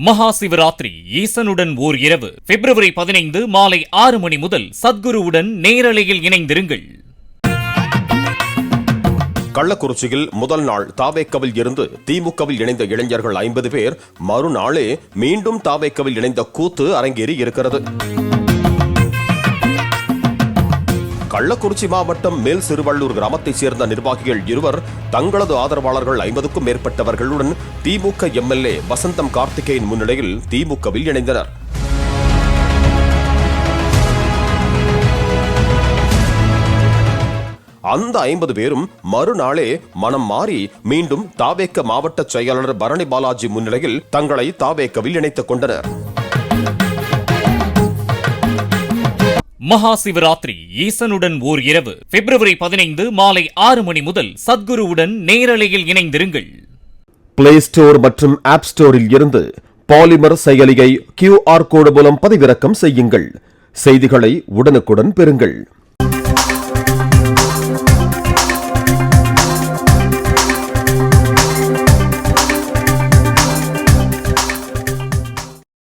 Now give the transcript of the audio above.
மகா சிவராத்திரி ஈசனுடன் ஓர் இரவு பிப்ரவரி 15 மாலை 6 மணி முதல் சத்குருவுடன் நேரலையில் இணைந்திருங்கள். கள்ளக்குறிச்சியில் முதல் நாள் தாவேக்கவில் இருந்து திமுகவில் இணைந்த இளைஞர்கள் 50 பேர் மறுநாளே மீண்டும் தாவேக்கவில் இணைந்த கூத்து அரங்கேறி இருக்கிறது. கள்ளக்குறிச்சி மாவட்டம் மேல் சிறுவள்ளூர் கிராமத்தைச் சேர்ந்த நிர்வாகிகள் இருவர் தங்களது ஆதரவாளர்கள் 50க்கும் மேற்பட்டவர்களுடன் திமுக எம்எல்ஏ வசந்தம் கார்த்திகேயன் முன்னிலையில் திமுகவில் இணைந்தனர். அந்த 50 பேரும் மறுநாளே மனம் மாறி மீண்டும் தாவேக்க மாவட்ட செயலாளர் பரணி பாலாஜி முன்னிலையில் தங்களை தாவேக்கவில் இணைத்துக் கொண்டனர். மகா சிவராத்திரி ஈசனுடன் ஓர் இரவு பிப்ரவரி 15 மாலை 6 மணி முதல் சத்குருவுடன் நேரலையில் இணைந்திருங்கள். பிளே ஸ்டோர் மற்றும் ஆப் ஸ்டோரில் இருந்து பாலிமர் செயலியை QR கோடு மூலம் பதிவிறக்கம் செய்யுங்கள். செய்திகளை உடனுக்குடன் பெறுங்கள்.